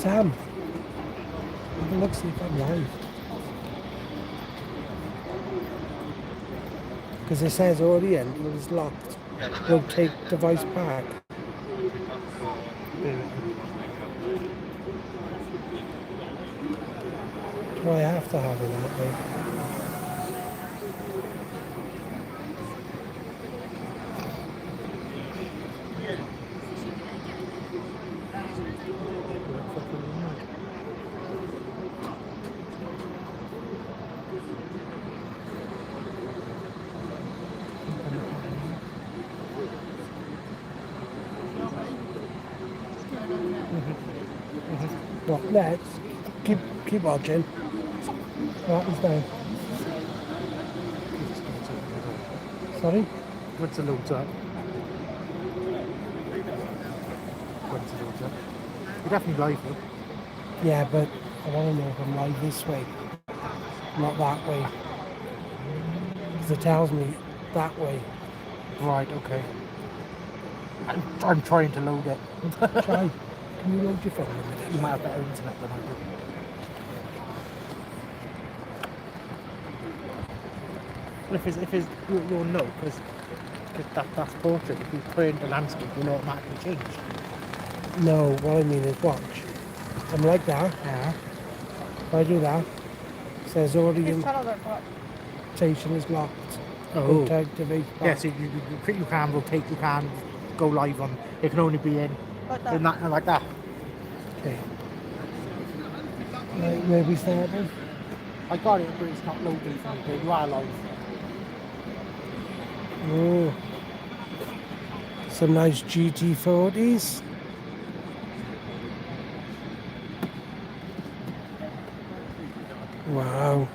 Sam, have a look, see if I'm live. Because it says orient is locked. Rotate device back. Do I have to have it that way? What next? Keep watching. What is that? Sorry? What's the load up? What's the load up? You're definitely live, though. Yeah, but I want to know if I'm live this way, not that way. Because it tells me that way. Right, okay. I'm trying to load it. Try. Can you load your phone a minute? You might have better internet than I do. If it's you'll know, because that's portrait. If you put into landscape, you'll automatically change. No, what I mean is watch. I'm like that. Yeah. If I do that, it says orientation is locked. Oh. Rotate device back. Yeah, so you can rotate, you can go live on. It can only be in that, like that. Okay. Right, where we started? I got it, but it's not loading for me. But you are live. Oh. Some nice GT40s. Wow.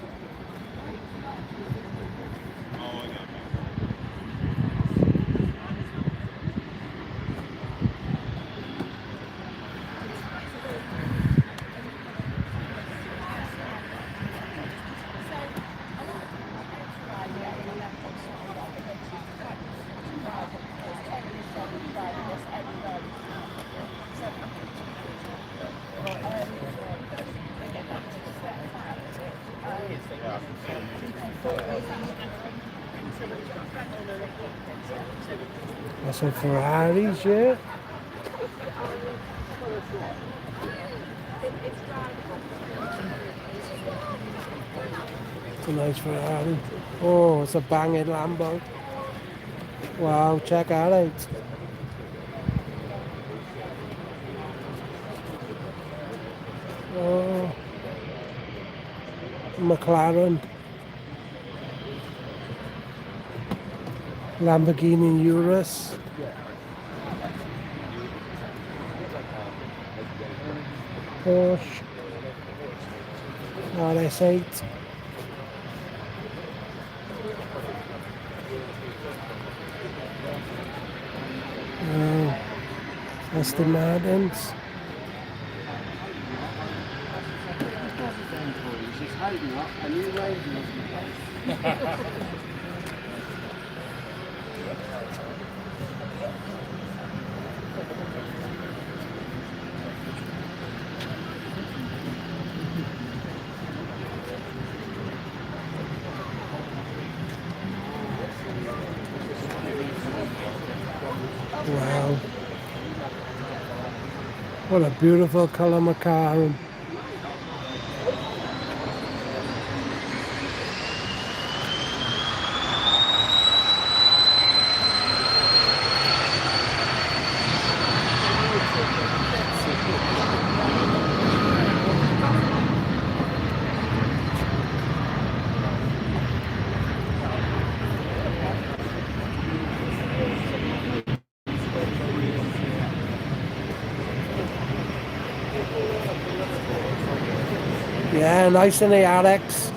That's some Ferraris, yeah. It's a nice Ferrari. Oh, it's a banging Lambo. Wow, check that out. Oh, McLaren. Lamborghini Urus. Porsche. RS8. Aston Martins. Wow. What a beautiful colour McLaren. Yeah, nice in the Alex.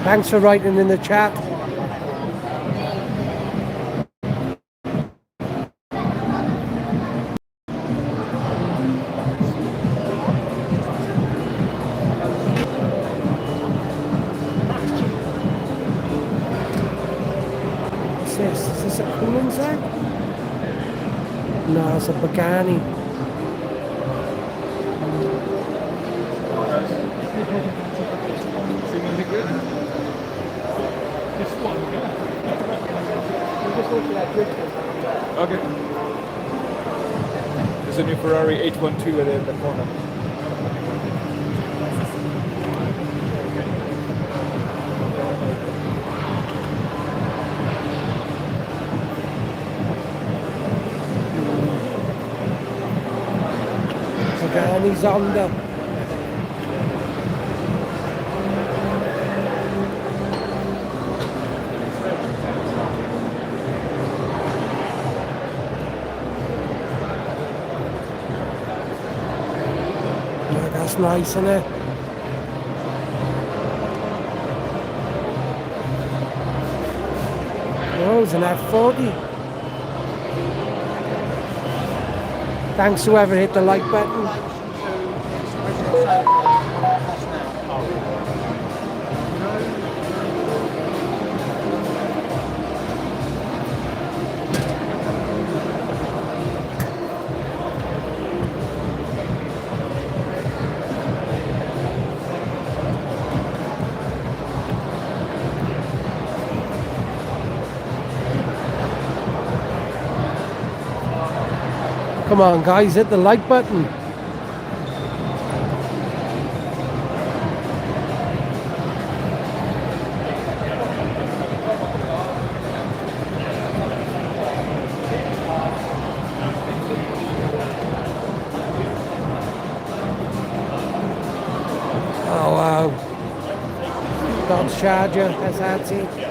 Thanks for writing in the chat. What's this? that? No, it's a Pagani. Okay. There's a new Ferrari 812 in the corner. Pagani's under. Yeah, that's nice, isn't it? Oh, it's an F40. Thanks to whoever hit the like button. Come on, guys, hit the like button. Oh, wow. Dodge Charger, SRT.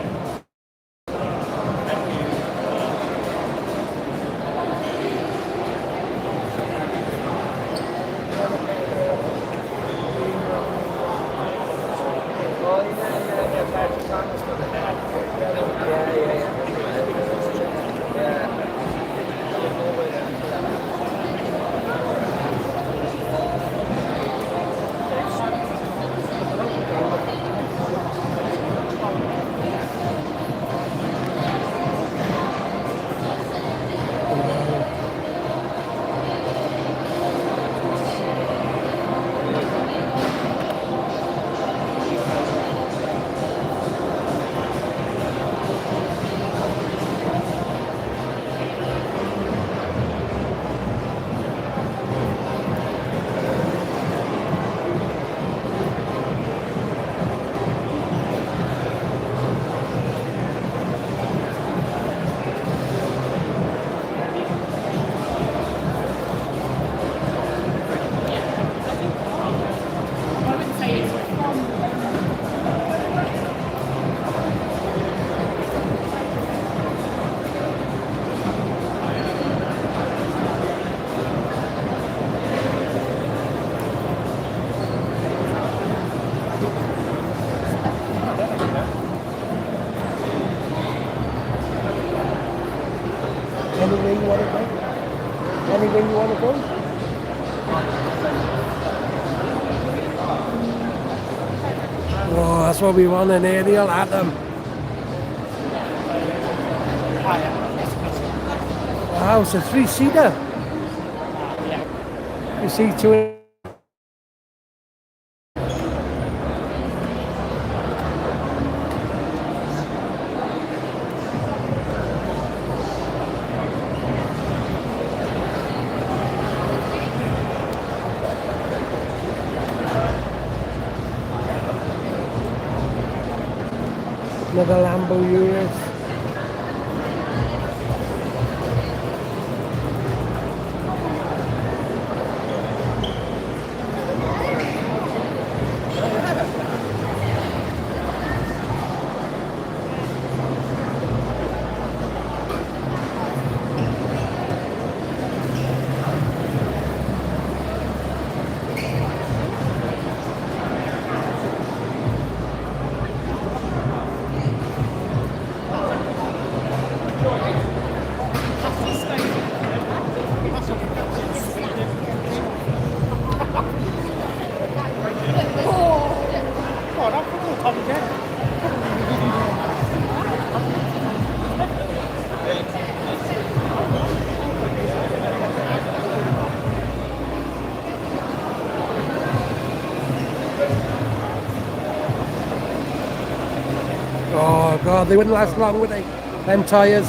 Anywhere you want to go? Anywhere you want to go? Oh, that's what we want, an aerial at them. Wow, it's a three-seater. You see two. Another Lambo Urus. God, they wouldn't last long, would they? Them tyres.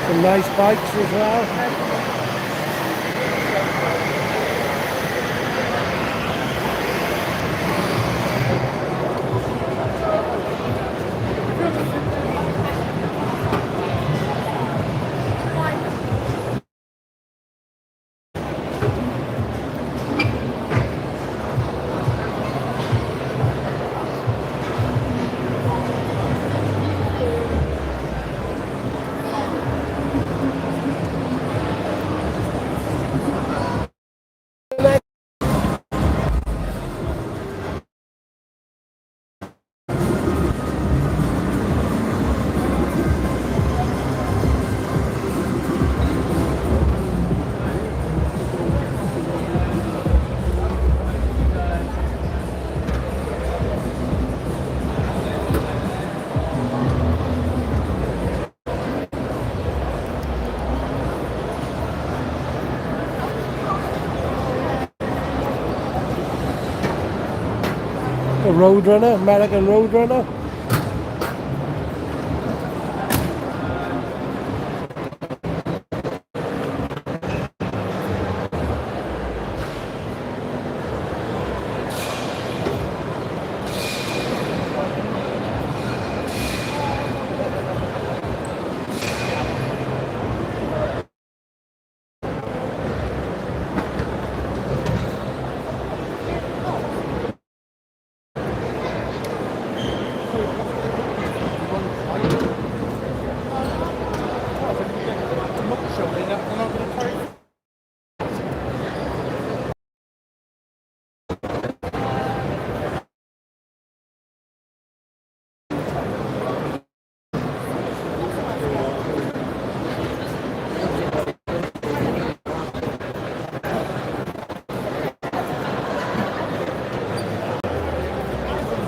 Some nice bikes as well. A Roadrunner, American Roadrunner.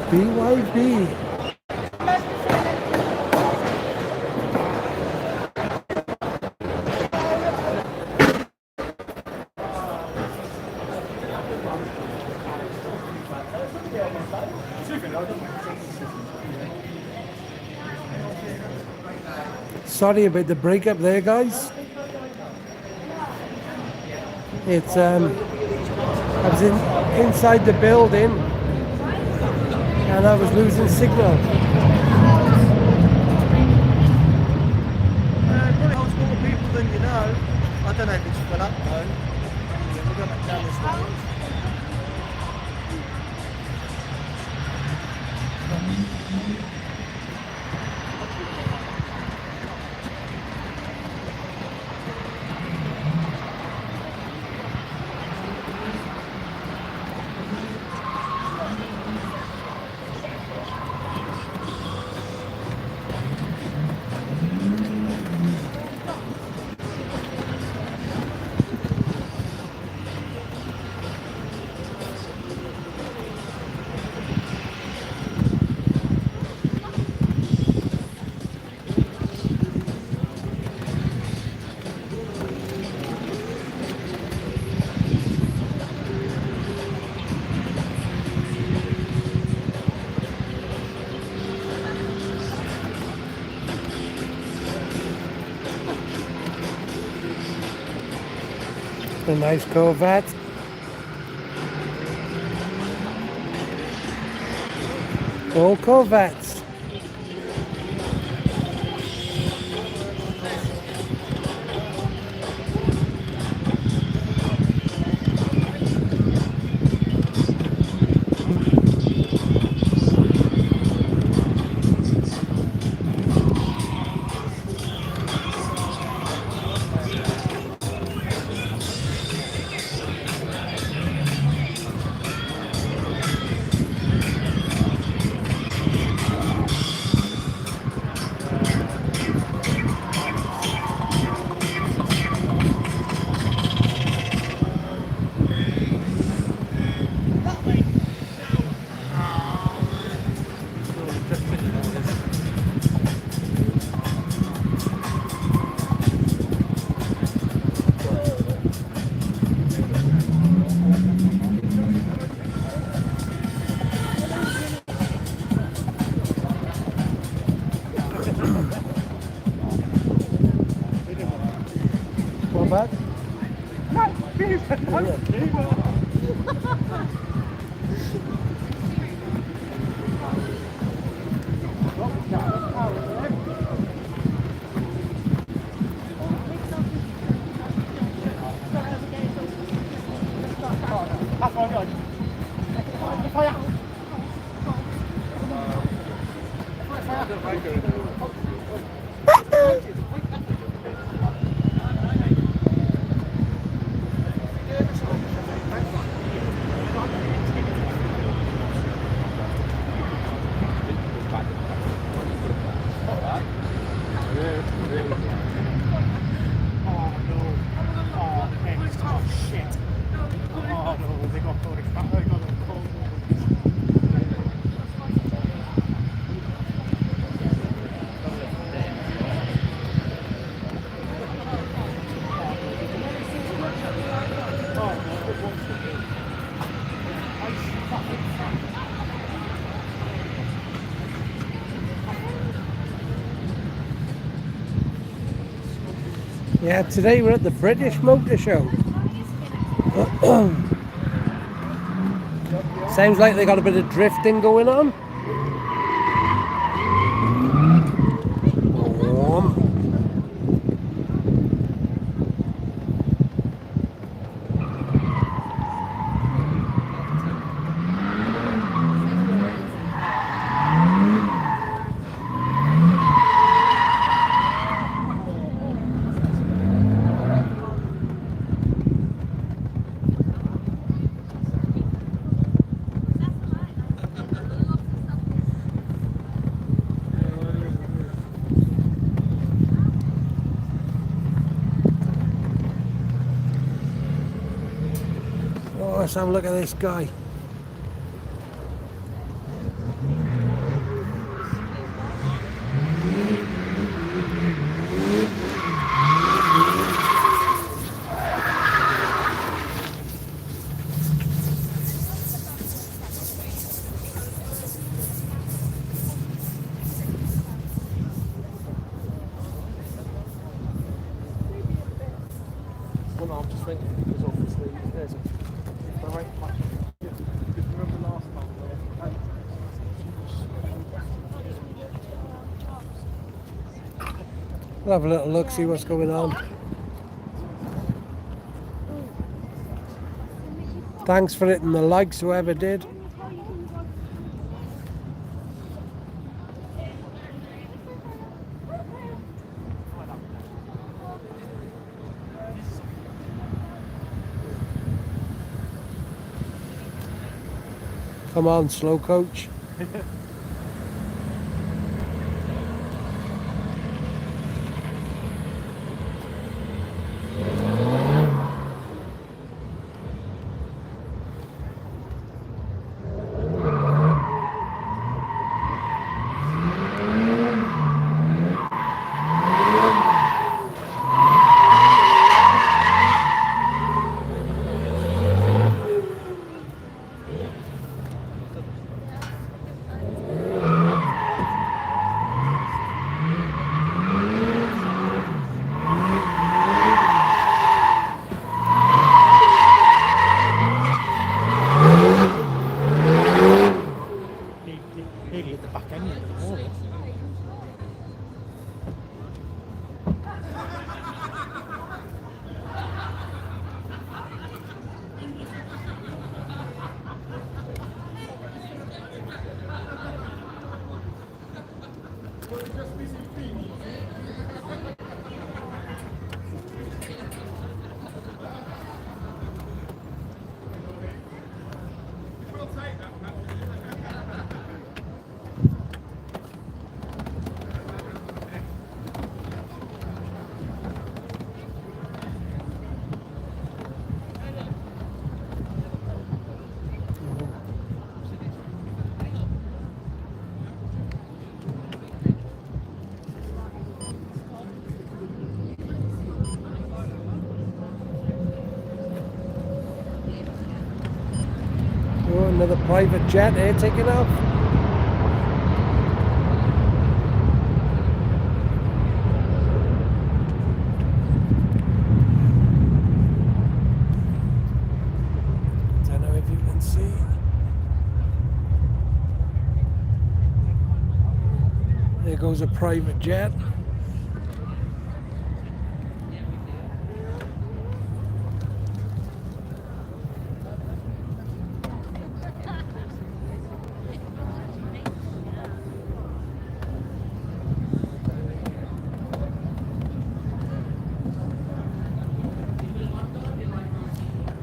BYB. Sorry about the breakup there, guys. It's I was inside the building and I was losing signal. Probably holds more people than you know. I don't know if it's full up though. Yeah, we'll go back down this way. A nice Corvette. All Corvettes. bud. Yeah, today we're at the British Motor Show. Sounds like they got a bit of drifting going on. Let's have a look at this guy. Well, no, I'm just thinking because obviously there's a there ain't much. Remember last time We'll have a little look, see what's going on. Thanks for hitting the likes, whoever did. Come on, slow coach. Nearly at the back end of the morning. Oh, another private jet here taking off. goes a private jet.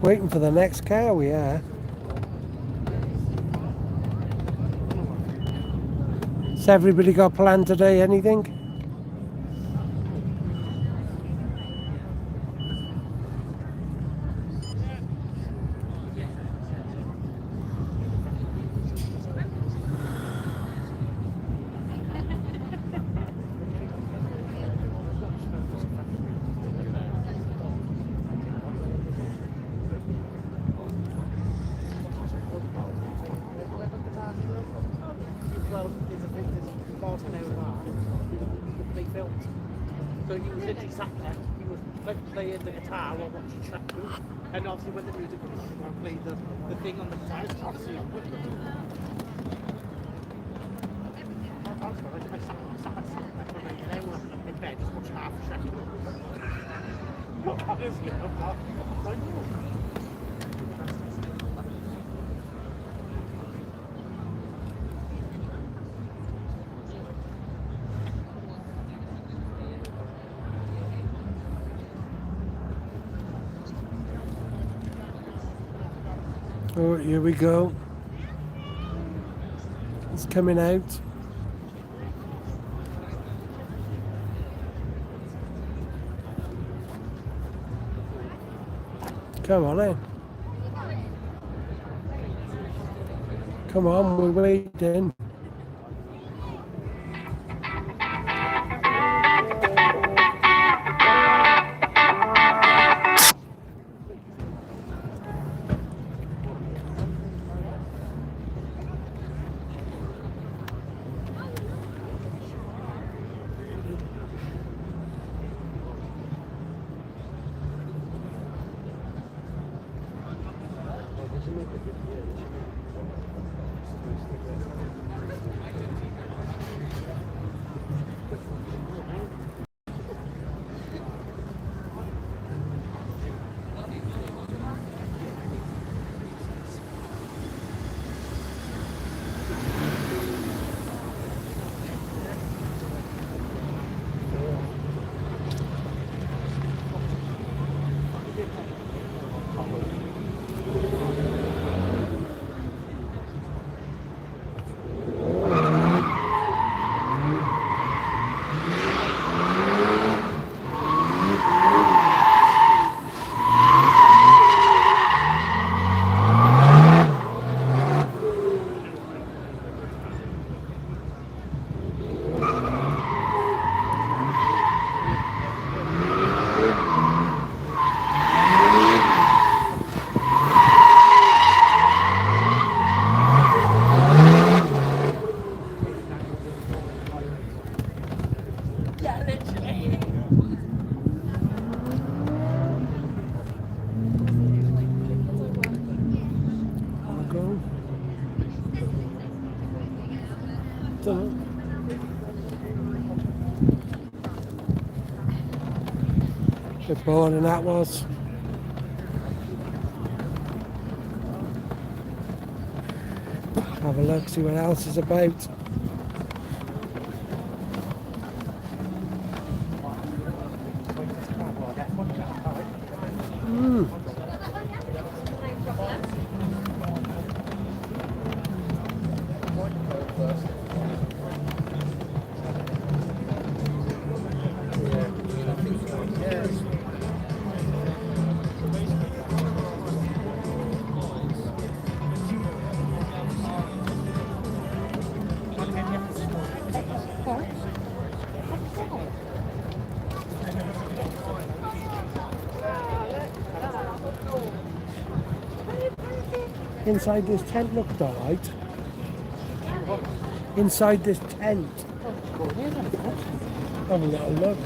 Waiting for the next car, we are. Has everybody got planned today, anything? Well, there's a big miles an hour bar. They filmed. So he was literally sat there. He was playing the guitar while watching track through. And obviously when the music was on, I played the thing on the guitar. It's obviously on. I sat for like an hour in bed just watching half the track through. Honestly, I'm not. Oh, here we go. It's coming out. Come on in. Come on, we're waiting. Bit boring that was. Have a look, see what else is about. Inside this tent looked alright. Inside this tent. Have a little look.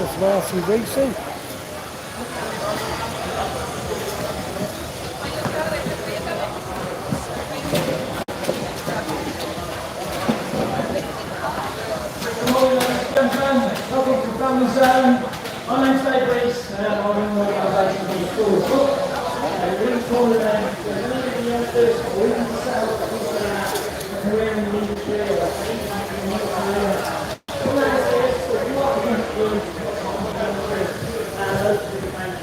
That's some RC racing. Welcome to Family Zone. My name's Dave Reese, and I'm in the organisation of the school book. We're calling them the youngsters or even the sales that people are career in the industry or anything like in the career. All that is, if you want to improve, those two things.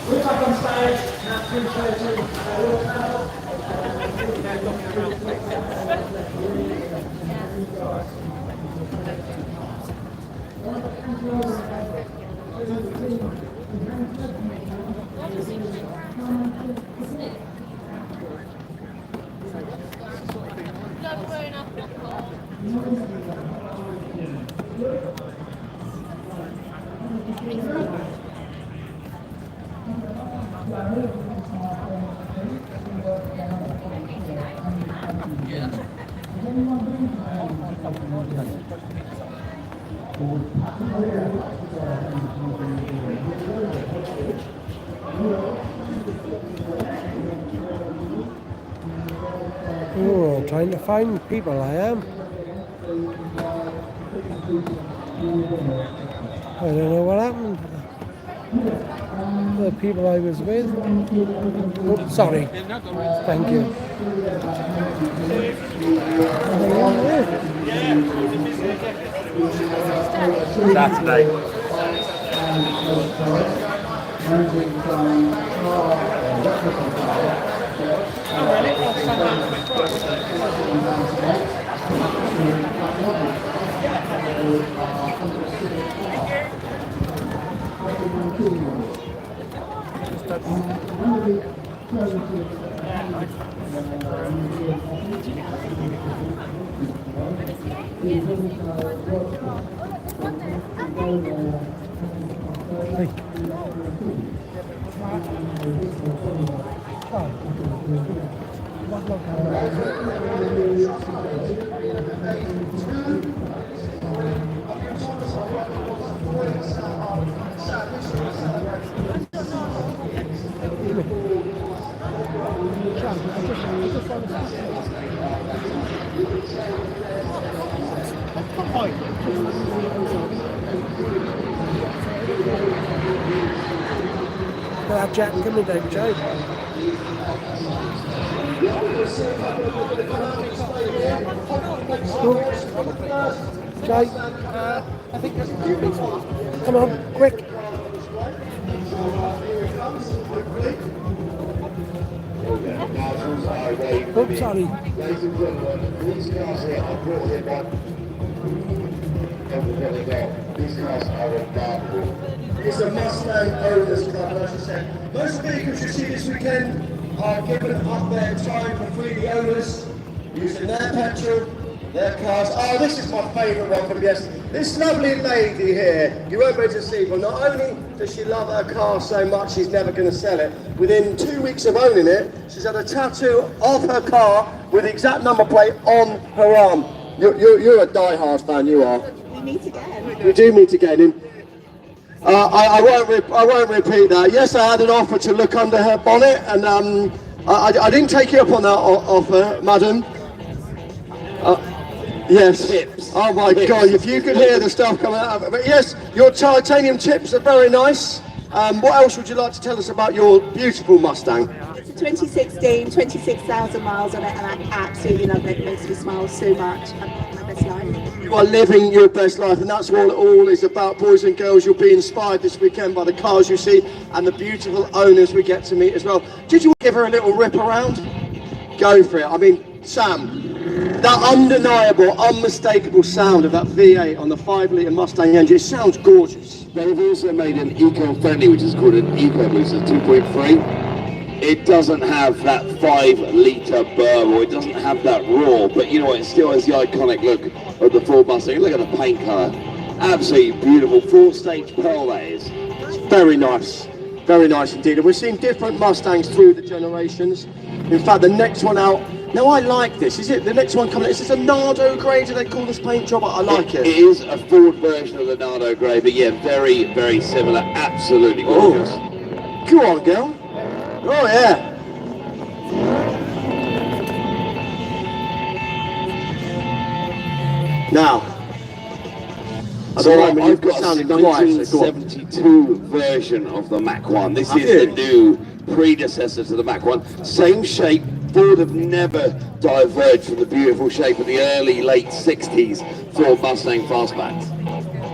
We're back on stage at 3:30. We'll travel. Oh, trying to find people I am. I don't know what happened. The people I was with. Oh, sorry. Thank you. Saturday. That Jack coming down, Joe. Joe. I think there's a few bits on. Come on, quick. Oops, sorry. Ladies and gentlemen, these cars here are brought here by these cars are remarkable. It's a Mustang Owners Club, as I said. Most vehicles you see this weekend are given up their time for free. The owners using their petrol, their cars. Oh, this is my favourite one from yesterday. This lovely lady here, you won't be able to see, but not only does she love her car so much she's never going to sell it, within 2 weeks of owning it, she's had a tattoo of her car with the exact number plate on her arm. You're a die-hard fan, you are. We meet again. We do meet again. And I won't repeat that. Yes, I had an offer to look under her bonnet, and I didn't take you up on that offer, madam. Yes. Tips. Oh my God! If you could hear the stuff coming out of it. But yes, your titanium tips are very nice. What else would you like to tell us about your beautiful Mustang? It's a 2016, 26,000 miles on it, and I absolutely love it. It makes me smile so much. I'm living my best life. You are living your best life, and that's what it all is about, boys and girls. You'll be inspired this weekend by the cars you see and the beautiful owners we get to meet as well. Did you give her a little rip around? Go for it. I mean, Sam, that undeniable, unmistakable sound of that V8 on the 5-litre Mustang engine, it sounds gorgeous. They've also made an eco-friendly, which is called an eco-boost 2.3. It doesn't have that 5-litre burr, or it doesn't have that roar, but you know what, it still has the iconic look of the Ford Mustang. Look at the paint colour. Absolutely beautiful. 4-stage pearl, that is. It's very nice indeed. And we're seeing different Mustangs through the generations. In fact, the next one out Now I like this. Is it the next one coming? Is this a Nardo grey? Do they call this paint job? I like it. It is a Ford version of the Nardo grey, but yeah, very, very similar. Absolutely gorgeous. Go on, girl. Oh yeah. Now, So I've got a 1972 version of the Mach 1. This is the new predecessor to the Mach 1. Same shape. Ford have never diverged from the beautiful shape of the early, late 60s Ford Mustang fastbacks.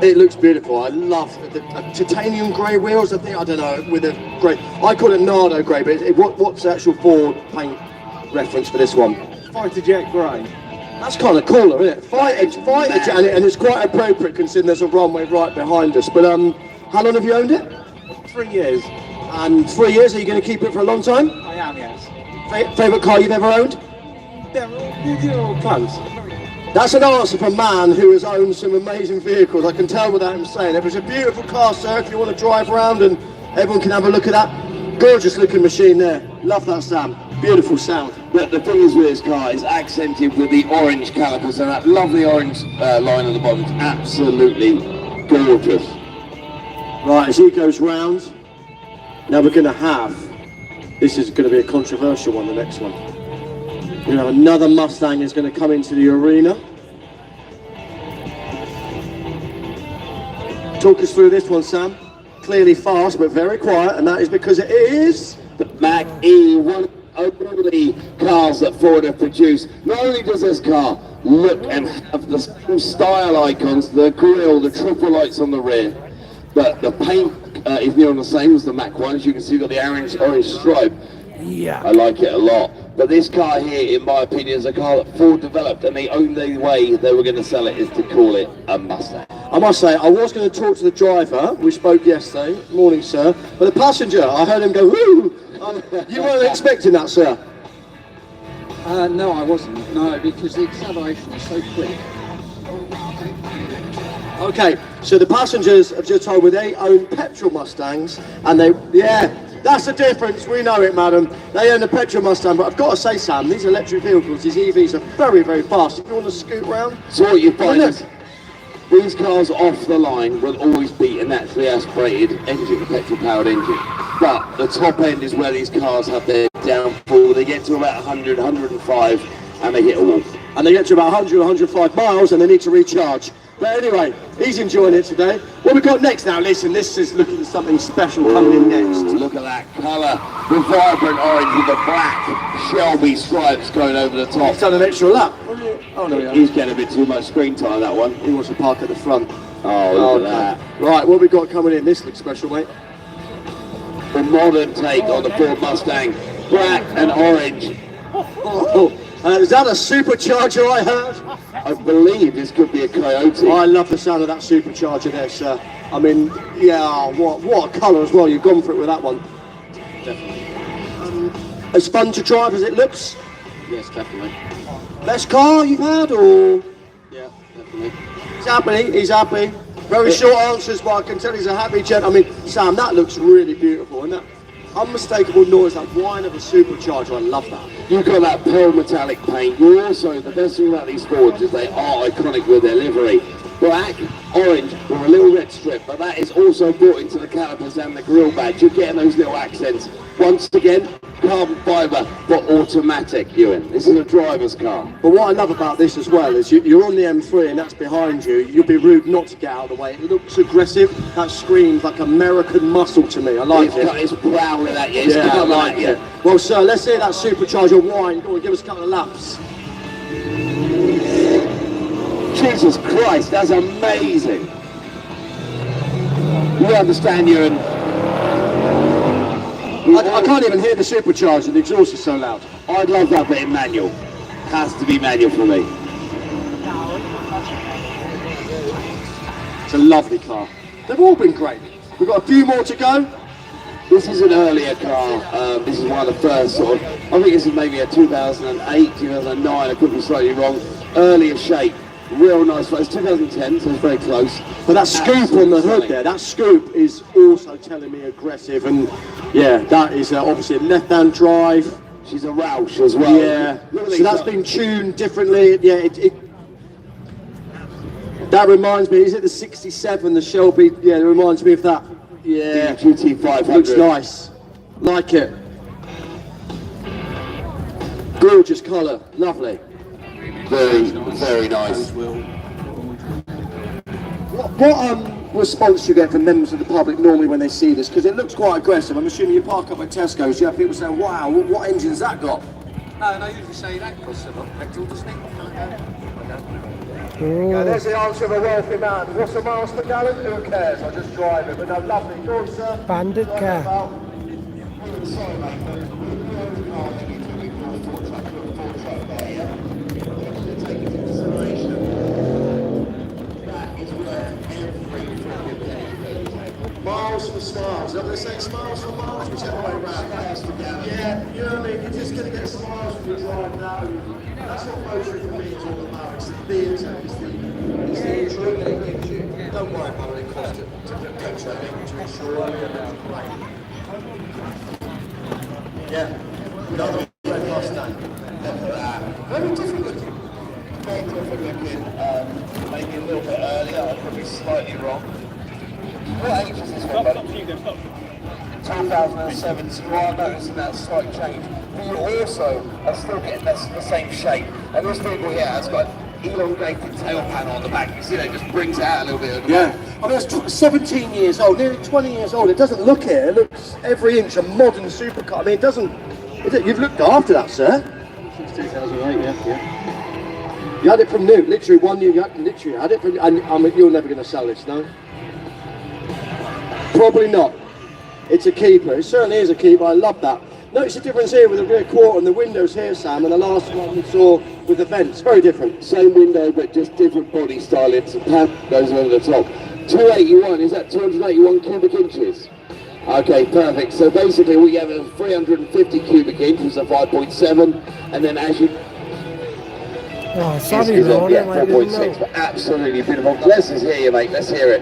It looks beautiful. I love the titanium grey wheels. I think, I don't know, with a grey. I call it Nardo grey, but what's the actual Ford paint reference for this one? Fighter jet grey. That's kind of cooler, isn't it? Fighter jet, and it's quite appropriate considering there's a runway right behind us. But how long have you owned it? 3 years. And 3 years, are you going to keep it for a long time? I am, yes. Favourite car you've ever owned? They're all close. That's an answer from a man who has owned some amazing vehicles. I can tell without him saying it. It was a beautiful car, sir, if you want to drive around and everyone can have a look at that. Gorgeous looking machine there. Love that, Sam. Beautiful sound. But the thing is with this car, it's accented with the orange calipers and that lovely orange line at the bottom. It's absolutely gorgeous. Right, as he goes round, now we're going to have, this is going to be a controversial one, the next one. You know, another Mustang is going to come into the arena. Talk us through this one, Sam. Clearly fast, but very quiet, and that is because it is the Mach E, one of the only cars that Ford have produced. Not only does this car look and have the same style icons, the grille, the triple lights on the rear, but the paint is nearly the same as the Mach 1. As you can see, got the orange stripe. Yeah. I like it a lot. But this car here, in my opinion, is a car that Ford developed, and the only way they were going to sell it is to call it a Mustang. I must say, I was going to talk to the driver. We spoke yesterday. Morning, sir. But the passenger, I heard him go, woo! You weren't expecting that, sir? No, I wasn't. No, because the acceleration is so quick. Okay, so the passengers have just told me they own petrol Mustangs, and that's the difference. We know it, madam. They own a petrol Mustang, but I've got to say, Sam, these electric vehicles, these EVs are very, very fast. If you want to scoot round, so what you find is these cars off the line will always be a naturally aspirated engine, a petrol-powered engine. But the top end is where these cars have their downfall. They get to about 100, 105, and they hit a wall. And they get to about 100, 105 miles, and they need to recharge. But anyway, he's enjoying it today. What we got next now? Listen, this is looking at something special coming in next. Look at that colour, the vibrant orange with the black Shelby stripes going over the top. He's done an extra lap. Oh no, he's getting a bit too much screen time, that one. He wants to park at the front. Oh, look at that. Right, what we got coming in? This looks special, mate. The modern take on the Ford Mustang, black and orange. Is that a supercharger I heard? I believe this could be a Coyote. I love the sound of that supercharger there, sir. I mean, yeah, what a colour as well. You've gone for it with that one. Definitely. As fun to drive as it looks? Yes, definitely. Best car you've had, or? Yeah, definitely. He's happy, he's happy. Very short answers, but I can tell he's a happy gent. I mean, Sam, that looks really beautiful, and that unmistakable noise, that whine of a supercharger, I love that. You've got that pearl metallic paint. You also, the best thing about these Fords is they are iconic with their livery. Black, orange, with a little red strip, but that is also brought into the calipers and the grille badge. You're getting those little accents. Once again, carbon fibre, but automatic, Ewan. This is a driver's car. But what I love about this as well is you're on the M3 and that's behind you. You'll be rude not to get out of the way. It looks aggressive. That screams like American muscle to me. I like it. It's prowling at you. It's I coming like at you. it. Well, sir, let's hear that supercharger whine. Go on, give us a couple of laps. Jesus Christ, that's amazing. You understand, Ewan? I can't even hear the supercharger. The exhaust is so loud. I'd love that bit in manual. Has to be manual for me. It's a lovely car. They've all been great. We've got a few more to go. This is an earlier car. This is one of the first sort of, I think this is maybe a 2008, 2009, I could be slightly wrong. Earlier shape. Real nice. It's 2010, so it's very close. But that scoop on the hood there, that scoop is also telling me aggressive, and yeah, that is obviously a left-hand drive. She's a Welsh as well. Yeah, Look at so these that's guys. been tuned differently. Yeah, that reminds me, is it the 67, the Shelby? Yeah, it reminds me of that. Yeah, GT 500. looks nice. Like it. Gorgeous colour, lovely. Very, very nice. What response do you get from members of the public normally when they see this? Because it looks quite aggressive. I'm assuming you park up at Tesco's, you have people saying, wow, what engine's that got? No, and I usually say that costs a lot of petrol, doesn't it? Yeah, there's the answer of a wealthy man. What's the miles per gallon? Who cares? I just drive it. But no, lovely. Go on, sir. Bandit car. Sorry, mate. Miles for smiles. I'm going to say smiles for miles, whichever way round. Yeah, you know what I mean? You're just going to get smiles when you drive now. That's what motion for me is all about. It's the theatre, it's the adrenaline it gives you. Don't worry about what it costs to go training, to insure it. Yeah, another red Mustang. Very different looking. Very different looking. Maybe a little bit earlier, I'm probably slightly wrong. What age is this one, buddy? 2007, so you are noticing that slight change. But you also are still getting the same shape. And this vehicle here has got elongated tail panel on the back. You see that, it just brings it out a little bit. Yeah. I mean, it's 17 years old, nearly 20 years old. It doesn't look it. It looks every inch a modern supercar. I mean, it doesn't. You've looked after that, sir. Since 2008, yeah. You had it from new, literally 1 year. You literally had it from. And I mean, you're never going to sell this, no? Probably not. It's a keeper. It certainly is a keeper. I love that. Notice the difference here with the rear quarter and the windows here, Sam, and the last one we saw with the vents. Very different. Same window, but just different body style. It's a pan goes over the top. 281, is that 281 cubic inches? Okay, perfect. So basically we have a 350 cubic inches, a 5.7, and then as you... Oh, sorry, is Lord, yeah, I didn't 4.6, know. but absolutely beautiful. Let's hear you, mate. Let's hear it.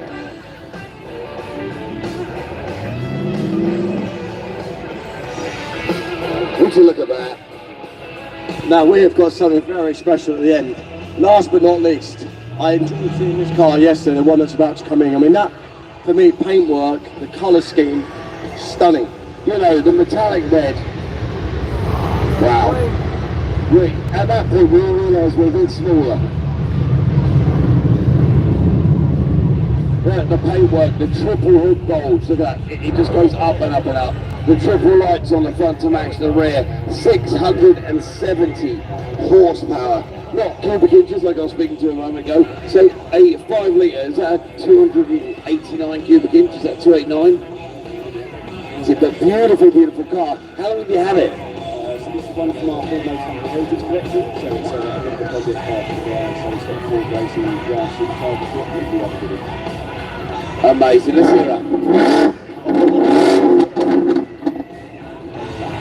Would you look at that? Now we have got something very special at the end. Last but not least, I enjoyed seeing this car yesterday, the one that's about to come in. I mean, that, for me, paintwork, the colour scheme, stunning. You know, the metallic red. Wow. Rick, at that point we all realised we're a bit smaller. The paintwork, the triple hood bulbs, look at that, it just goes up and up and up. The triple lights on the front to match the rear, 670 horsepower. Not cubic inches like I was speaking to a moment ago. So a 5 litre, is that 289 cubic inches, is that 289? It's a beautiful, beautiful car. How long have you had it? So this is one from our Mustang Heritage collection, so it's a little deposit part of the so it's got 4 racing grass supercar before we do have it. Amazing, let's hear that.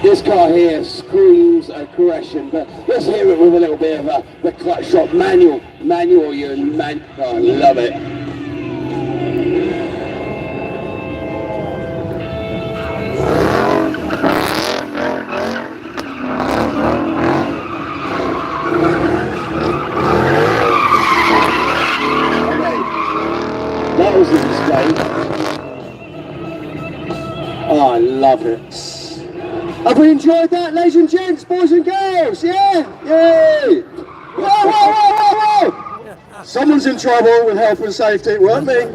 This car here screams aggression, but let's hear it with a little bit of the clutch shot manual. Oh, I love it. That was a mistake. Oh, I love it. Have we enjoyed that, ladies and gents, boys and girls? Yeah? Yay! Whoa, whoa, whoa, whoa, whoa! Someone's in trouble with health and safety, it weren't me.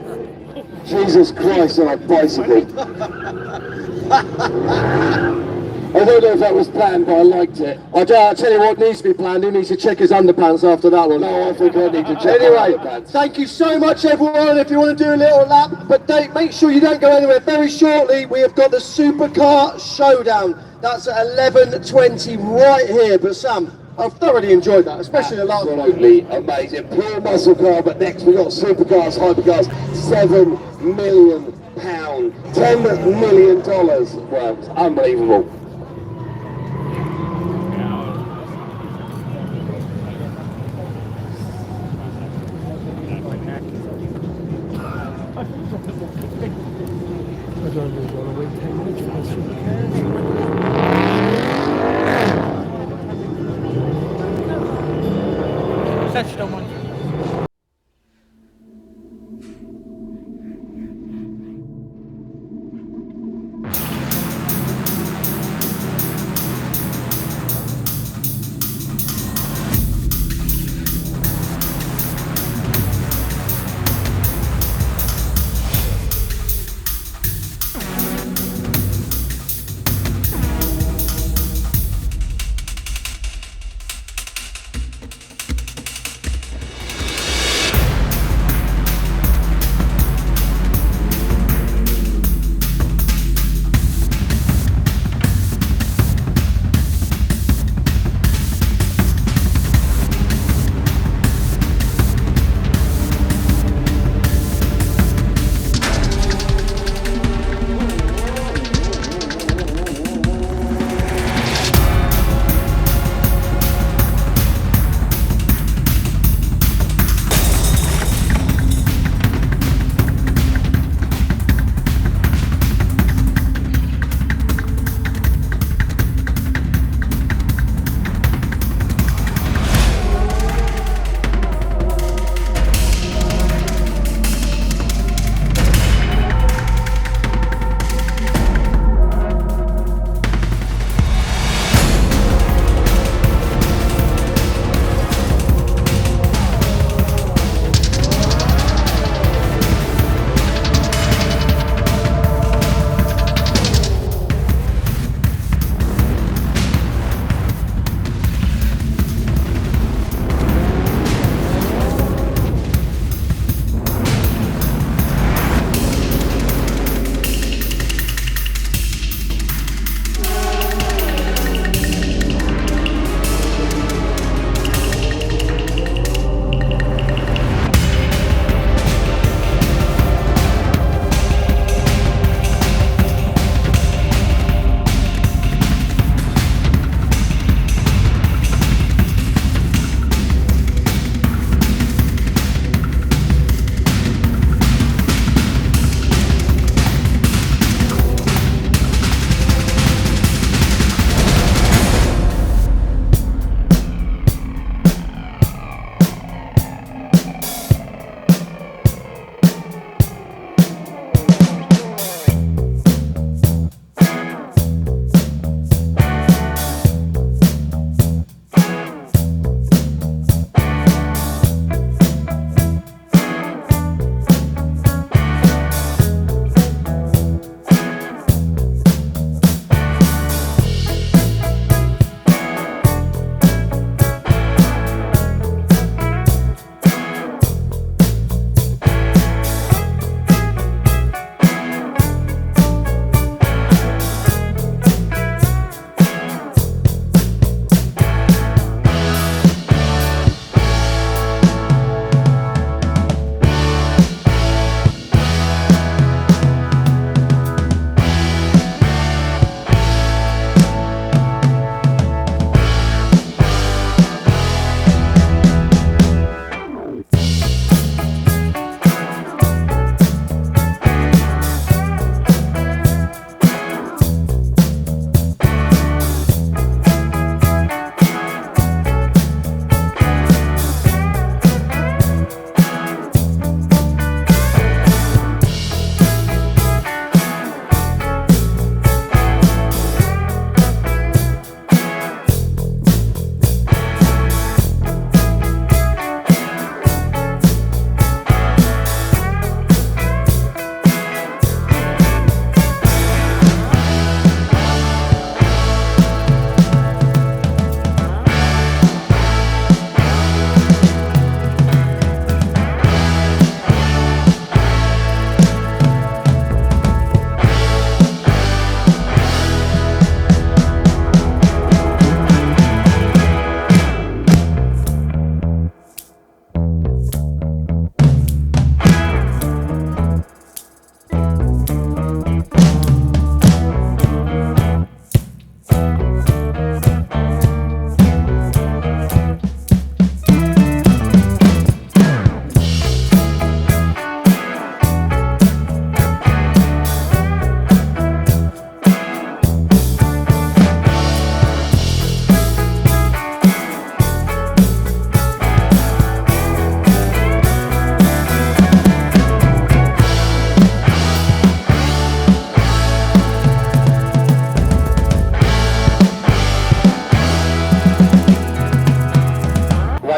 Jesus Christ on a bicycle. I don't know if that was planned, but I liked it. I'll tell you what needs to be planned. He needs to check his underpants after that one. No, I think I need to check Anyway, my underpants. thank you so much, everyone. If you want to do a little lap, but make sure you don't go anywhere. Very shortly, we have got the Supercar Showdown. That's at 11:20 right here. But Sam, I've thoroughly enjoyed that, especially the last one. Absolutely amazing. Pure muscle car, but next we've got supercars, hypercars, £7 million, $10 million. Well, it's unbelievable. I don't really want to wait 10 minutes for my supercar.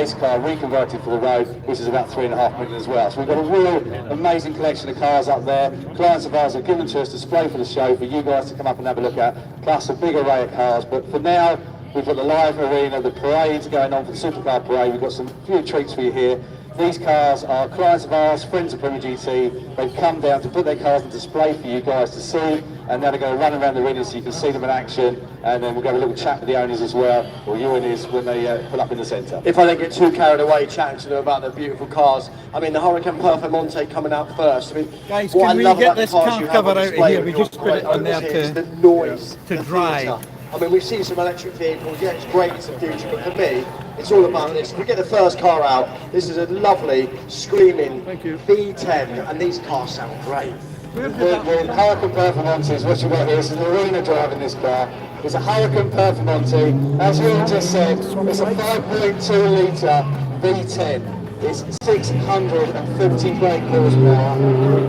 this car reconverted for the road, which is about 3.5 million as well. So we've got a real amazing collection of cars up there. Clients of ours have given to us to display for the show for you guys to come up and have a look at, plus a big array of cars. But for now, we've got the live arena, the parade's going on for the Supercar parade. We've got some few treats for you here. These cars are clients of ours, friends of Premier GT. They've come down to put their cars on display for you guys to see, and now they're going to run around the arena so you can see them in action, and then we'll go have a little chat with the owners as well, or you and his, when they pull up in the centre. If I don't get too carried away chatting to them about the beautiful cars, I mean the Hurricane Performante coming out first. I mean, guys, what can I we love get about this the cars car you have cover on out of display here? with We your just put it great on there owners here is to- the noise, to the dry. theatre. I mean, we've seen some electric vehicles, yeah, it's great, it's the future, but for me, it's all about this. If we get the first car out, this is a lovely, screaming V10, and these cars sound great. With Hurricane Performantes, what you've got here is an arena driving this car. It's a Hurricane Performante. As you just said, it's a 5.2 litre V10. It's 650 brake horsepower.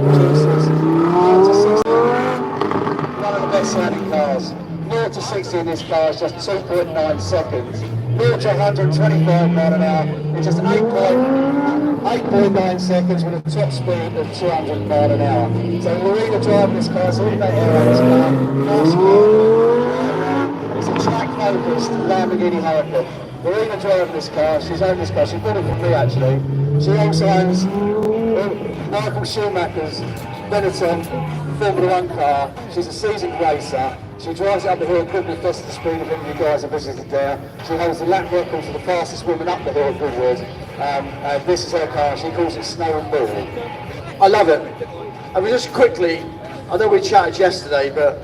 Produces 0 to 60. One of the best sounding cars. 0 to 60 in this car is just 2.9 seconds. 0 to 125 mile an hour in just 8.9 seconds with a top speed of 200 mile an hour. So Marina driving this car, so all that air on this car, nice car. It's a track-focused Lamborghini Hurricane. Marina driving this car, she's owned this car, she bought it from me actually. She also owns Michael Schumacher's Benetton Formula 1 car. She's a seasoned racer. She drives it up the hill quickly, fast the speed of it. You guys have visited there. She holds the lap record for the fastest woman up the hill at Goodwood. And this is her car. She calls it Snow and Ball. I love it. I mean, just quickly, I know we chatted yesterday, but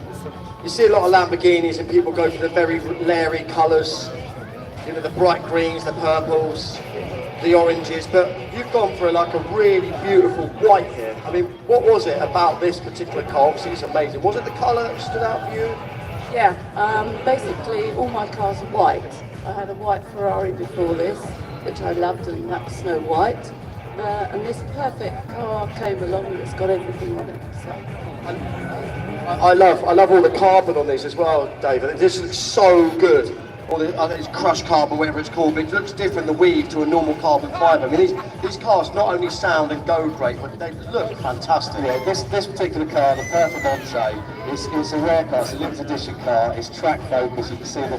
you see a lot of Lamborghinis and people go for the very leery colours, you know, the bright greens, the purples, the oranges, but you've gone for like a really beautiful white here. I mean, what was it about this particular car? Obviously it's amazing. Was it the colour that stood out for you? Yeah, basically all my cars are white. I had a white Ferrari before this, which I loved, and that was Snow White. And this perfect car came along and it's got everything on it. So. I love all the carbon on these as well, David. This looks so good. Or it's crushed carbon, whatever it's called, but it looks different, the weave, to a normal carbon fibre. I mean, these cars not only sound and go great, but they look fantastic. Yeah, this particular car, the Performante, it's a rare car, it's a limited edition car, it's track focused, you can see the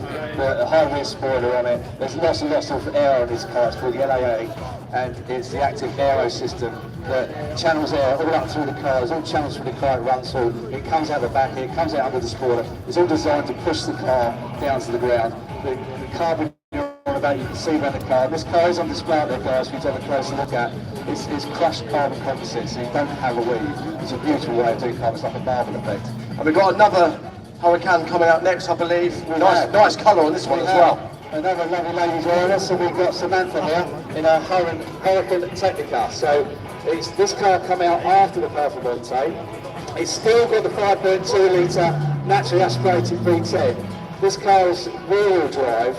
high rear spoiler on it. There's lots and lots of air on this car, it's called the LAA, and it's the active aero system that channels air all up through the car. There's all channels through the car it runs through. It comes out the back here, it comes out under the spoiler. It's all designed to push the car down to the ground. The carbon you're on about, you can see around the car. This car is on display out there, guys, for you to have a closer look at. It's crushed carbon composite, so you don't have a weave. It's a beautiful way of doing carbon, it's like a marble effect. And we've got another Hurricane coming out next, I believe. Nice colour on this one as well. Another lovely lady joining us, so we've got Samantha here in our Hurricane Technica. So this car come out after the Performante. It's still got the 5.2 litre naturally aspirated V10. This car is rear-wheel drive,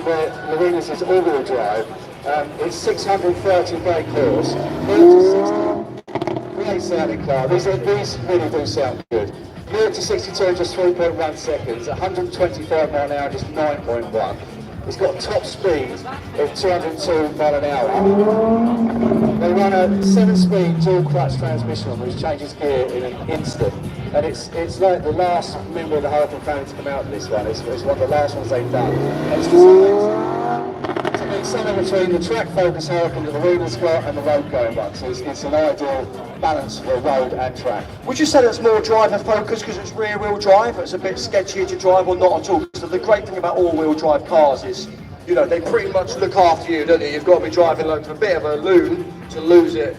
where Marina's is all-wheel drive. It's 630 brake horse. Great sounding car. These really do sound good. 0 to 62 in just 3.1 seconds. 125 mile an hour, just 9.1. It's got a top speed of 202 mile an hour. They run a 7-speed dual clutch transmission on which changes gear in an instant. And it's like the last member of the Hurricane family to come out of this one. It's one of the last ones they've done. And it's designed to make something between the track focus Hurricane that the Arena's got and the road going one. So it's an ideal balance for road and track. Would you say that's more driver focused because it's rear wheel drive? It's a bit sketchier to drive, or not at all? Because the great thing about all wheel drive cars is, you know, they pretty much look after you, don't they? You've got to be driving like a bit of a loon to lose it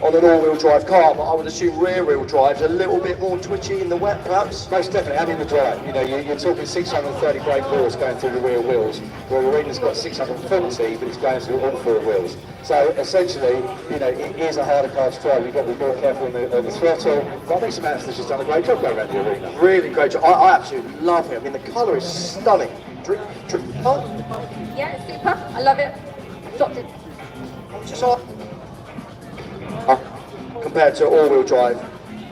on an all-wheel drive car, but I would assume rear-wheel drive's a little bit more twitchy in the wet, perhaps? Most definitely, and in the drive. You know, you're talking 630 brake force going through the rear wheels, where the Arena's got 640, but it's going through all 4 wheels. So essentially, you know, it is a harder car to drive. You've got to be more careful on the throttle. But I think Samantha's just done a great job going around the Arena. Really great job. I absolutely love it. I mean, the colour is stunning. Huh? Yeah, it's super. I love it. Stopped it. Just off. Compared to all-wheel drive.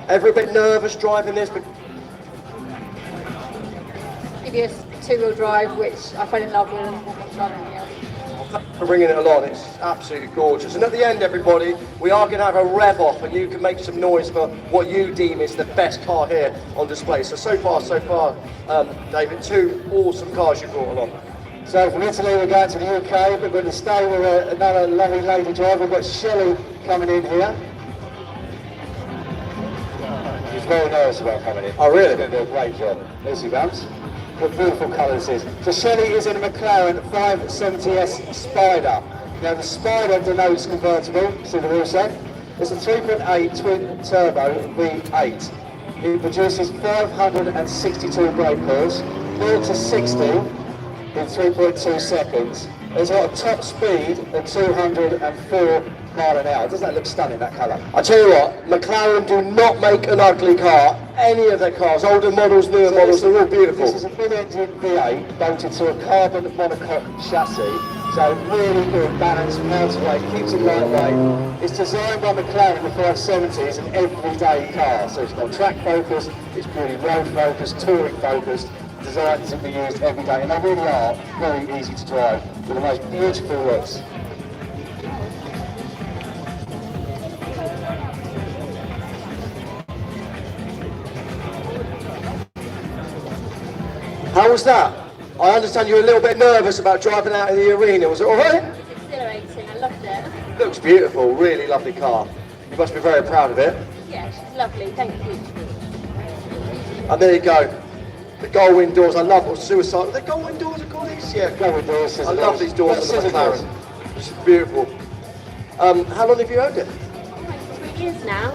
Ever a bit nervous driving this? But Previous 2-wheel drive, which I fell in love with and not much driving else. for bringing it along. It's absolutely gorgeous. And at the end, everybody, we are going to have a rev off, and you can make some noise for what you deem is the best car here on display. So far, David, 2 awesome cars you brought along. So from Italy we're going to the UK, but we're going to stay with another lovely lady driver. We've got Shelley coming in here. She's very nervous about coming in. Oh, really? She's going to do a great job. There she comes. What beautiful colour this is. So Shelley is in a McLaren 570S Spider. Now the Spider denotes convertible, see the wheel set? It's a 3.8 twin turbo V8. It produces 562 brake calls, 0 to 60 in 3.2 seconds. It's got a top speed of 204 mile an hour. Doesn't that look stunning, that colour? I tell you what, McLaren do not make an ugly car. Any of their cars, older models, newer models, they're all beautiful. This is a mid-engine V8 bolted to a carbon monocoque chassis. So really good balance, counterweight, keeps it lightweight. It's designed by McLaren, the 570s, an everyday car. So it's got track focus, it's purely road focused, touring focused, designed to be used every day. And they really are very easy to drive with the most beautiful looks. How was that? I understand you were a little bit nervous about driving out in the arena. Was it all right? Exhilarating, I loved it. Looks beautiful, really lovely car. You must be very proud of it. Yeah, it's lovely, thank you. And there you go. The Gullwing doors, I love suicide. The Gullwing doors are called these? Yeah, Gullwing doors. I love these doors for the McLaren. It's beautiful. How long have you owned it? 3 years now.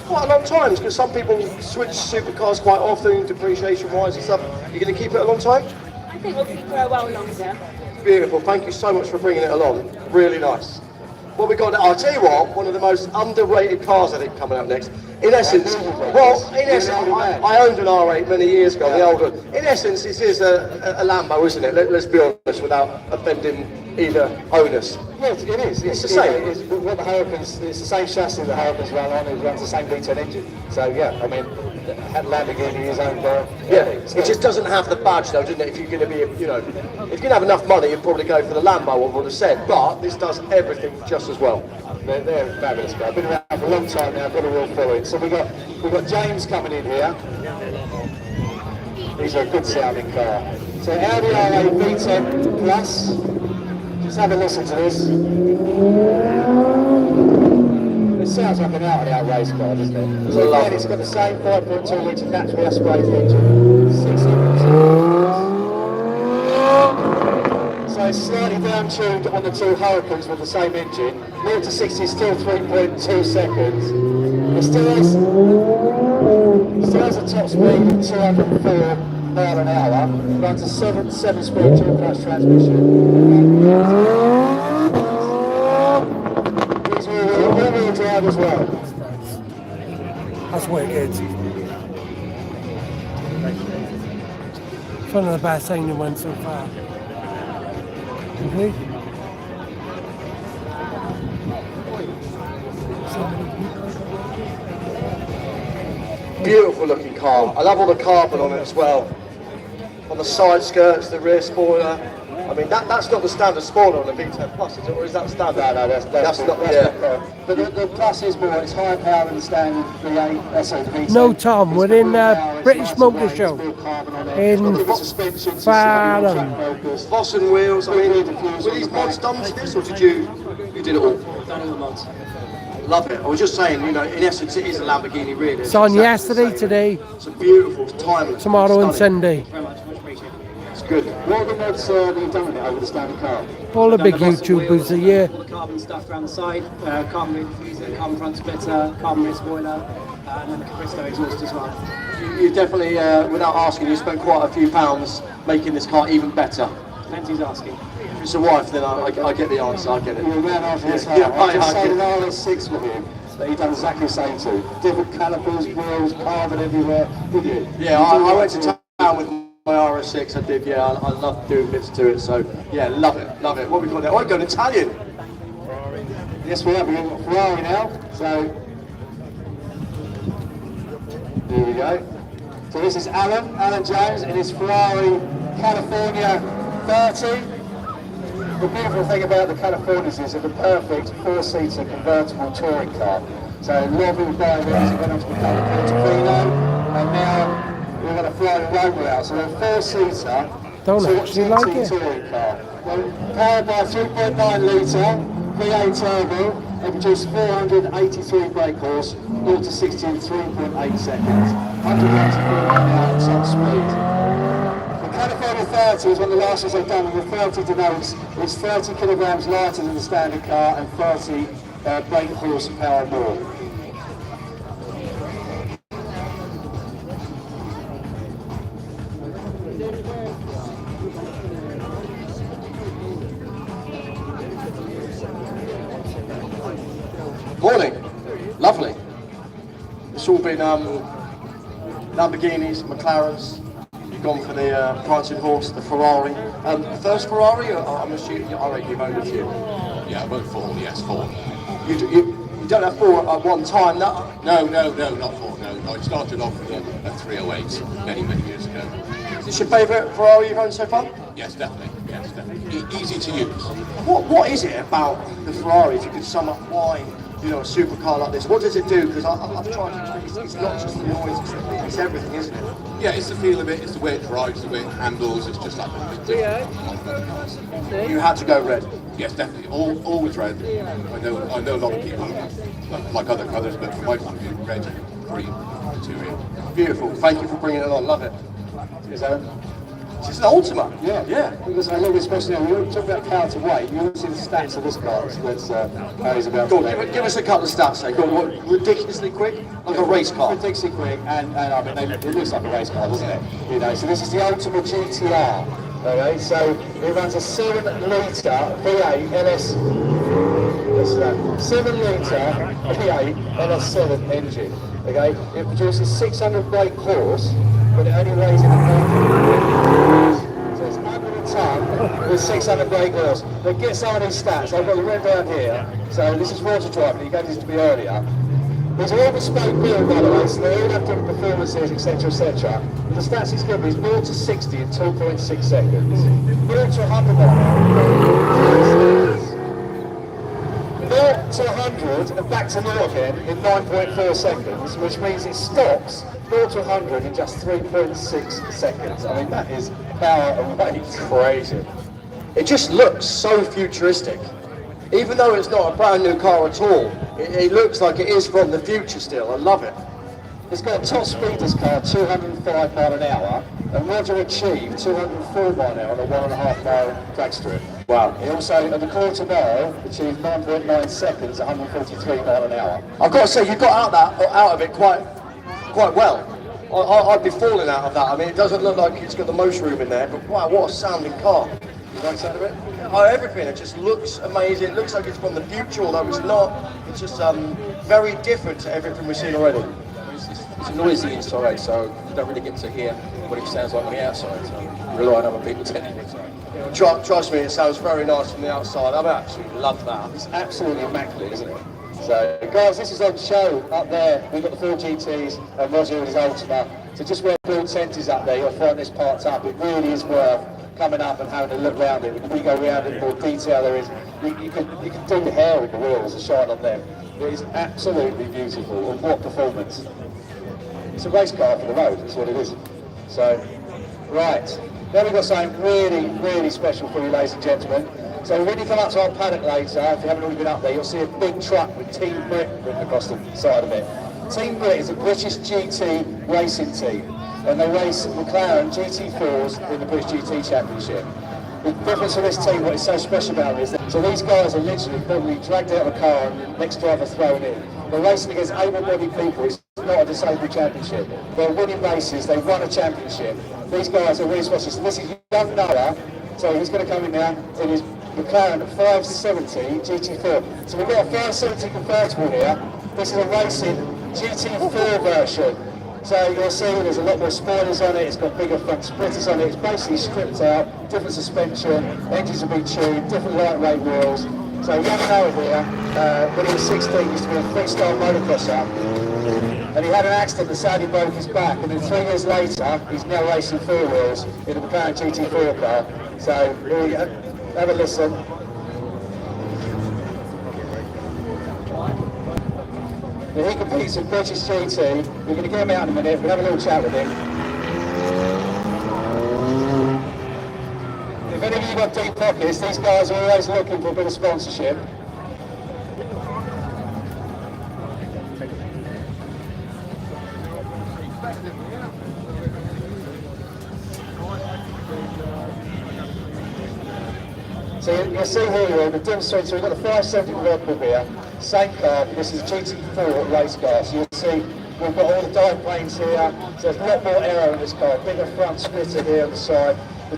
Quite a long time, because some people switch supercars quite often, depreciation-wise and stuff. You're going to keep it a long time? I think we'll keep it for a while longer. Beautiful, thank you so much for bringing it along. Really nice. What we got, I'll tell you what, one of the most underrated cars I think coming up next. In essence, I owned an R8 many years ago, the older. In essence, this is a Lambo, isn't it? Let's be honest, without offending either owners. Yes, it is. It's the same. It's what the Hurricanes, it's the same chassis the Hurricanes run on. It runs the same V10 engine. So yeah, I mean, Lamborghini is owned by. Yeah, it just doesn't have the badge though, doesn't it? If you're going to be, if you're going to have enough money, you'd probably go for the Lambo, I would have said. But this does everything just as well. They're fabulous. I've been around for a long time now. I've got a real following. So we've got James coming in here. These are a good sounding car. So Audi R8 V10 Plus. Just have a listen to this. It sounds like an out-and-out race car, doesn't it? So again, it's got the same 5.2 litre naturally aspirated engine, 600. So it's slightly down-tuned on the 2 Hurricanes with the same engine. 0 to 60 is still 3.2 seconds. It still has a top speed of 204 mile an hour. Runs a 7-speed dual-clutch transmission. It's all-wheel drive as well. That's wicked. It's one of the best things that went so far. Okay. Beautiful looking car. I love all the carbon on it as well. On the side skirts, the rear spoiler. I mean, that's not the standard spoiler on the V10 Plus, is it? Or is that standard? No, that's not. But the Plus is more, it's higher power than the standard V8. The V10. No, Tom, we're in British Motor Show in Farnham. Voss and wheels. I mean, were these mods done to this, or did you did it all? Done all the mods. Love it. I was just saying, in essence, it is a Lamborghini, really. It's on yesterday, today, it's a beautiful, timeless, tomorrow and stunning. Sunday. Very much appreciated. It's good. What are the mods that you've done with it over the standard car? All the big Done Voss and YouTubers wheels, are here. All the carbon stuff around the side, carbon rear diffuser, carbon front splitter, carbon rear spoiler, and then the Capristo exhaust as well. You definitely, without asking, you spent quite a few pounds making this car even better. Plenty's asking. If it's a wife, then I get the answer. I get it. You're a man after his Yeah, heart. I just I sold get an it. RS6 with him that he done exactly the same to. Different calipers, wheels, carbon everywhere. Did you? Yeah, I went to town with my RS6. I did. Yeah, I love doing bits to it. So yeah, love it, love it. What we got there? Oh, I got Italian. Yes, we have. We've got Ferrari now. So here we go. So this is Alan Jones in his Ferrari California 30. the beautiful thing about the Californias is they're the perfect four-seater convertible touring car. So a lot of people buy these and went on to become a Portofino, and now we're going to fly the road out. So they're a four-seater Don't actually like it. touring car. Well, powered by a 3.9 litre V8 turbo, they produce 483 brake horse, 0 to 60 in 3.8 seconds, 194 miles top speed. The California 30 is one of the last ones they've done, and the 30 denotes it's 30 kilograms lighter than the standard car and 30 brake horsepower more. Morning. Lovely. It's all been Lamborghinis, McLarens. You've gone for the prancing horse, the Ferrari. The first Ferrari, I'm assuming, I reckon you've owned a few. Yeah, I've owned 4, yes, 4. You don't have 4 at one time, no? No, not 4, no. I started off with a 308 many years ago. Is this your favourite Ferrari you've owned so far? Yes, definitely. Easy to use. What is it about the Ferrari, if you could sum up why, you know, a supercar like this? What does it do? Because I've tried to explain, it's not just the noise, it's everything, isn't it? Yeah, it's the feel of it, it's the way it drives, the way it handles, it's just like a bit different. You had to go red? Yes, definitely. Always red. I know a lot of people like other colours, but from my point of view, red, green, material. Beautiful. Thank you for bringing it on. Love it. Is It's an Ultima. Yeah. Because I love, especially when we talk about power to weight, you see the stats of this car. So that's how he's about. Go on, give us a couple of stats. Go on, what, ridiculously quick, like a race car. Ridiculously quick, and I mean, it looks like a race car, doesn't it? You know, so this is the Ultima GTR. Okay, so it runs a 7-litre V8 LS. 7-litre V8 LS7 engine. Okay, it produces 600 brake horse, but it only weighs in a so it's under a ton with 600 brake horse. But get some of these stats. I've got the red down here. So this is water driving. You gave this to me earlier. These are all bespoke build, by the way, so they all have different performances, etc., etc. The stats he's given is 0 to 60 in 2.6 seconds. 0 to 100 0 to 100 and back to 0 again in 9.4 seconds, which means it stops 0 to 100 in just 3.6 seconds. I mean, that is power and weight crazy. It just looks so futuristic. Even though it's not a brand new car at all, it looks like it is from the future still. I love it. It's got a top speed, this car, 205 mile an hour, and Roger achieved 204 mile an hour on a 1.5 mile drag strip. Wow. He also, at the quarter mile, achieved 9.9 seconds, 143 mile an hour. I've got to say, you got out of it quite well. I'd be falling out of that. I mean, it doesn't look like it's got the most room in there, but wow, what a sounding car. You like the sound of it? Oh, everything. It just looks amazing. It looks like it's from the future, although it's not. It's just very different to everything we've seen already. It's noisy inside, so you don't really get to hear what it sounds like on the outside. So you rely on other people telling you. Trust me, it sounds very nice from the outside. I absolutely love that. It's absolutely immaculate, isn't it? So, guys, this is on show up there. We've got the 4 GTs and Roger with his Ultima. So just where Build Tent is up there, you'll find this parked up. It really is worth coming up and having a look around it. We go around in more detail. There is, you can do the hair with the wheels and shine on them. It is absolutely beautiful, and what performance. It's a race car for the road, that's what it is. So, right, then we've got something really special for you, ladies and gentlemen. So when you come up to our paddock later, if you haven't already been up there, you'll see a big truck with Team Brit written across the side of it. Team Brit is a British GT racing team, and they race McLaren GT4s in the British GT Championship. The difference of this team, what is so special about it is that so these guys are literally probably dragged out of a car and the next driver thrown in. They're racing against able-bodied people. It's not a disabled championship. They're winning races. They won a championship. These guys are really special. So this is young Noah. So he's going to come in now in his McLaren 570 GT4. So we've got a 570 convertible here. This is a racing GT4 version. So you'll see there's a lot more spoilers on it, it's got bigger front splitters on it, it's basically stripped out, different suspension, engines have been tuned, different lightweight wheels. So young Noah here, when he was 16, used to be a freestyle motocrosser, and he had an accident that sadly broke his back, and then 3 years later, he's now racing 4 wheels in a McLaren GT4 car. So Have a listen. He competes in British GT. We're going to get him out in a minute. We'll have a little chat with him. If any of you got deep pockets, these guys are always looking for a bit of sponsorship. So you'll see here, the demonstrator, we've got the 570 Red Bull here, same car, but this is a GT4 race car. So you'll see we've got all the dive planes here, so there's a lot more aero in this car, bigger front splitter here on the side. The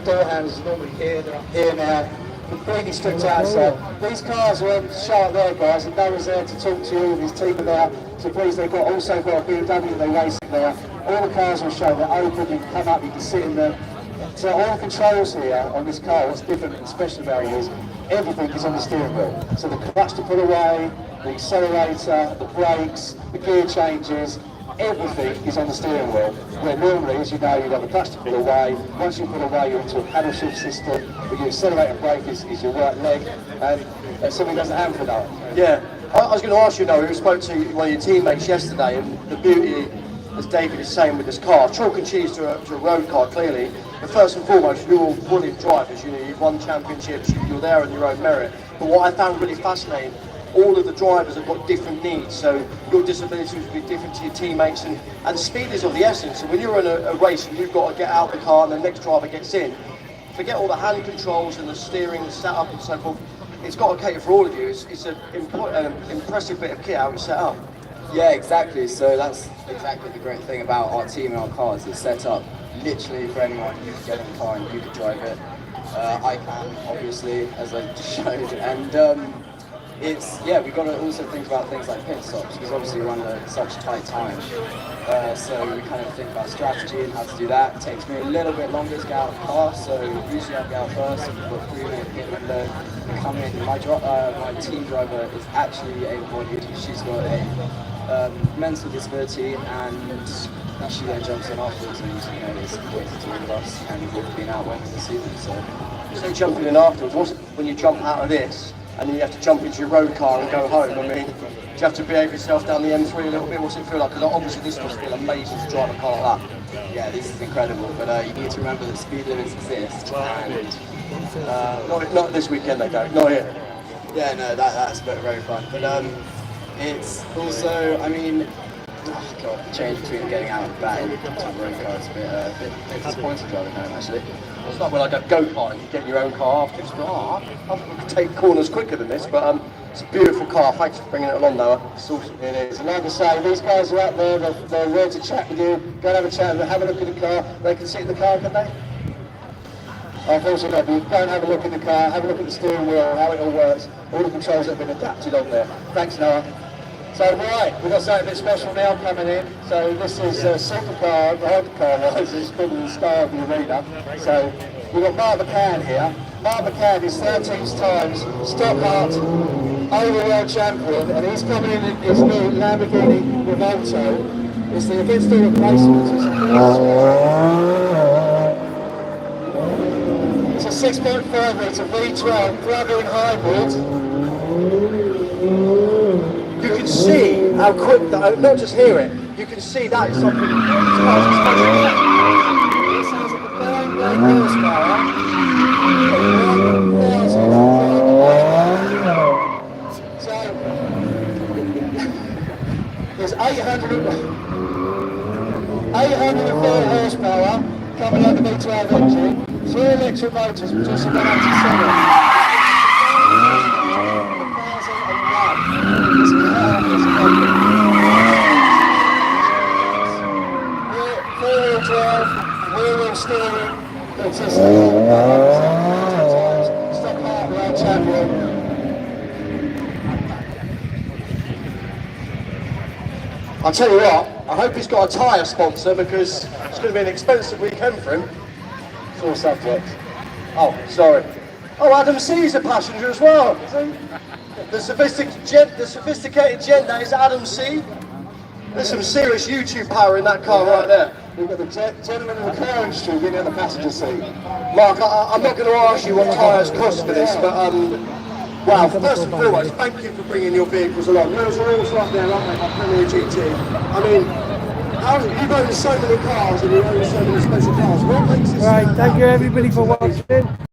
door handles are normally here, they're up here now. Completely stripped outside. These cars are on sharp there, guys, and no one's there to talk to you with his team about. So please, they've also got a BMW they're racing there. All the cars will show they're open, you can come up, you can sit in them. So all the controls here on this car, what's different and special about it is everything is on the steering wheel. So the clutch to put away, the accelerator, the brakes, the gear changes, everything is on the steering wheel. Where normally, as you know, you'd have a clutch to put away. Once you put away, you're into a paddle shift system, where your accelerator brake is your right leg, and something doesn't happen for that. Yeah, I was going to ask you, Noah, we spoke to one of your teammates yesterday, and the beauty, as David is saying with this car, chalk and cheese to a road car, clearly. But first and foremost, you're all brilliant drivers. You know, you've won championships, you're there on your own merit. But what I found really fascinating, all of the drivers have got different needs. So your disabilities will be different to your teammates, and speed is of the essence. So when you're in a race and you've got to get out of the car and the next driver gets in, forget all the hand controls and the steering setup and so forth. It's got to cater for all of you. It's an impressive bit of kit how it's set up. Yeah, exactly. So that's exactly the great thing about our team and our cars. It's set up literally for anyone. You can get in the car and you can drive it. I can, obviously, as I just showed. And we've got to also think about things like pit stops, because obviously we run at such tight time. So we kind of think about strategy and how to do that. It takes me a little bit longer to get out of the car, so usually I'll get out first, and we've got 3-minute pit window and come in. My team driver is actually able-bodied. She's got a mental disability, and she then jumps in afterwards, and it's completely to all of us, and we've been out working this season. So jumping in afterwards, when you jump out of this, and then you have to jump into your road car and go home, I mean, do you have to behave yourself down the M3 a little bit? What's it feel like? Because obviously this must feel amazing to drive a car like that. Yeah, this is incredible, but you need to remember that speed limits exist, and not this weekend they don't, not here. Yeah, no, that's very fun, but it's also, I mean, the change between getting out and back into a road car is a bit disappointing driving home, actually. It's not when I go go-kart and you get your own car after. It's I can take corners quicker than this, but it's a beautiful car. Thanks for bringing it along, Noah. It's awesome. It is. And like I say, these guys are out there, they're ready to chat with you. Go and have a chat with them, have a look at the car. They can sit in the car, can they? Unfortunately not, but go and have a look at the car, have a look at the steering wheel, how it all works. All the controls have been adapted on there. Thanks, Noah. So right, we've got something a bit special now coming in. So this is Supercar, the hypercar-wise, it's called the star of the arena. So we've got Mark McLaren here. Mark McLaren is 13 times Stockhart overall champion, and he's coming in his new Lamborghini Revolto. It's the against the replacements. It's a 6.5 litre V12 plug-in hybrid. You can see how quick, not just hear it, you can see that is something. This has a very horsepower. So there's 804 horsepower coming out of the V12 engine, 3 electric motors with just about 87. Four-wheel drive, wheel-wheel steering, it's a Stockhart world champion. I'll tell you what, I hope he's got a tyre sponsor, because it's going to be an expensive weekend for him. It's all subject. Oh, sorry. Oh, Adam C's a passenger as well. The sophisticated gent that is Adam C. There's some serious YouTube power in that car right there. We've got the gentleman in the McLaren Street in the passenger seat. Mark, I'm not going to ask you what tyres cost for this, but wow, first and foremost, thank you for bringing your vehicles along. Those are all up there, aren't they, my Premier GT? I mean, you've owned so many cars and you own so many special cars. What makes this? Right, thank you everybody for watching.